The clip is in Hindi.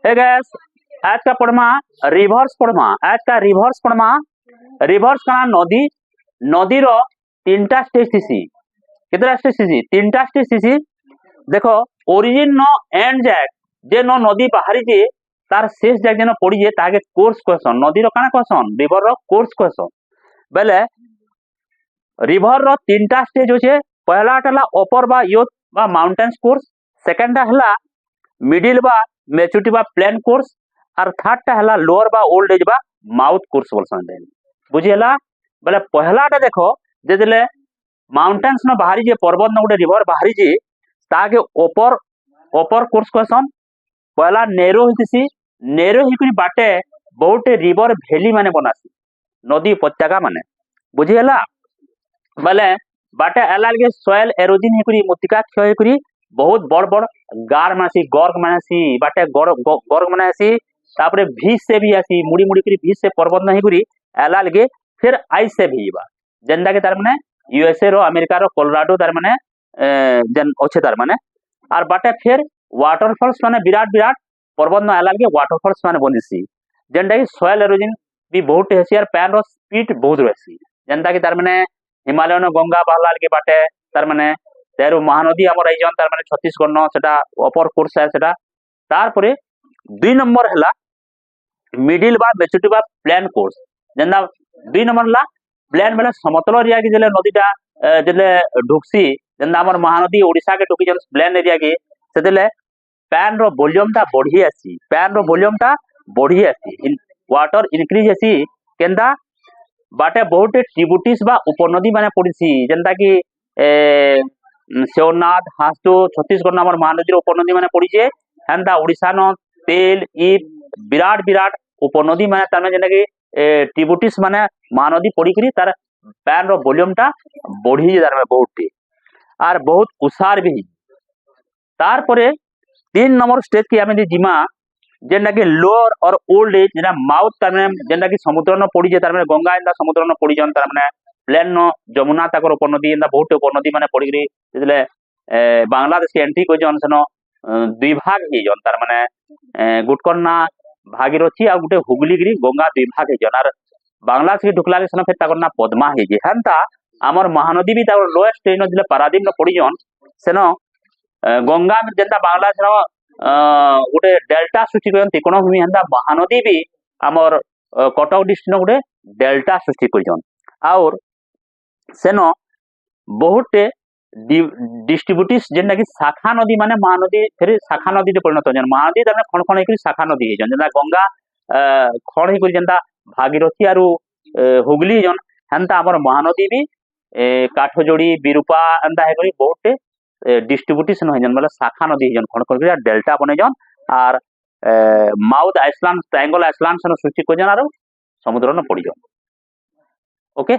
हे गैस आज का पढ़मा रिवर्स पढ़मा आज का रिवर्स का नदी नदी रो तीनटा स्टेज थीसी केतरा स्टेज थीसी तीनटा स्टेज थीसी देखो ओरिजिन नो एंड जाक जे नो नदी बाहरी जे तार शेष जाक जेन पड़ी जे ताके कोर्स क्वेश्चन नदी रो काना क्वेश्चन रिवर रो कोर्स क्वेश्चन बेले रिवर रो तीनटा स्टेज होचे पहलाटा हला अपर बा योथ बा माउंटेन्स कोर्स सेकंडटा हला मिडिल बा मैच्योरिटी बा प्लेन कोर्स और थर्डटा हला लोअर बा ओल्ड एज बा माउथ कोर्स बोलसन देन बुझियला बेले पहलाटा देखो जे देले माउंटेन्स न बाहरी जे पर्वत न गुटे रिवर बाहरी जे ताके ऊपर कोर्स क्वेश्चन पहला नेरो हिकरी बाटे बहुत रिवर वैली माने बनासी नदी उपत्यका माने बुझियला बेले बाटे एलाल के सॉइल एरोजन हिकरी मृत्तिका क्षय हिकरी बहुत बड़ बड़ गार मासी गर्ग मानसी बाटे गर्ग मानसी तापरे भीष से भी आसी मुड़ी मुड़ी करी भीष से पर्वत नहीं करी एलाल के फिर आइस से भी बा जेंदा के तार माने यूएसए रो अमेरिका रो कोलोराडो तार माने जन ओछे तार माने और बाटे फिर वाटरफॉल्स माने विराट विराट पर्वत न एलाल के वाटरफॉल्स माने बनिसी जेंदा की सॉइल एरोजन भी बहुत हेसी और पैन रो स्पीड बहुत रहसी जेंदा के तार माने हिमालय न गंगा बहलाल के बाटे तार माने तेरु महानदी आमर आइजन तार माने छत्तीसगढ़ न सेटा अपर कोर्स है सेटा तार परे 2 नंबर हला मिडिल बा मैच्योरिटी बा प्लेन कोर्स जेंदा 2 नंबर हला प्लेन बेले समतल एरिया के जेले नदीटा जेले ढुकसी जेंदा आमर महानदी ओडिसा के टोकी जन प्लेन एरिया के सेदेले पैन रो वॉल्यूम टा बढ़ी आसी वाटर इंक्रीज आसी केंदा बाटे बहुत ट्रिब्यूटिस बा उपनदी माने पड़ीसी जेंदा की शिवनाथ हासदो छत्तीसगढ़ नामर महानदी उपनदी माने पड़ीचे हेंदा ओडिशा न तेल ईप विराट विराट उपनदी माने तार जेना कि ट्रिब्यूटिस माने महानदी पड़ी करी तार पैन रो वॉल्यूम टा बढ़ी तार में बहुत और बहुत उसार भी तार परे 3 नंबर स्टेज की आमे जिमा जेना कि लोअर और ओल्ड एज जेना माउथ तार में जेना कि समुद्र न पड़ी जे तार में गंगा इंदा समुद्र न पड़ी जन तार में प्लेन न जमुना ताकर उपनदी इंदा बहुत उपनदी माने पड़ी गरी जेले बांग्लादेश के एंट्री को जन सन दुई भाग हे जन तार माने गुटकन्ना भागीरथी आ गुटे हुगलीगिरी गंगा दुई भाग हे जन और बांग्लादेश के ढुकला के सन फिर ताकर ना पद्मा हे जे हंता हमर महानदी भी ताकर लोएस्ट ट्रेन दिले पारादीप न पड़ी जन सेनो गंगा में जेंता बांग्लादेश रो गोटे डेल्टा सृष्टि करन तिकोण भूमि हंदा महानदी भी हमर कटक डिस्ट्रिक्ट गोटे डेल्टा सृष्टि करजन और सेनो बहुत डिस्ट्रीब्यूटिस जेना कि शाखा नदी माने महानदी फिर शाखा नदी परिणत जन महानदी ताने खण खण हेकरी शाखा नदी हे जन जेना गंगा खण हेकरी जेंता भागीरथी आरु हुगली जन हंता हमर महानदी भी काठजोड़ी बिरूपा अंदा हेकरी बहुत डिस्ट्रीब्यूटिस न जन मतलब शाखा नदी जन खण खण डेल्टा बने जन और माउथ आइसलैंड ट्रायंगल आइसलैंड सन सृष्टि को जन और समुद्र न पड़ी जन ओके।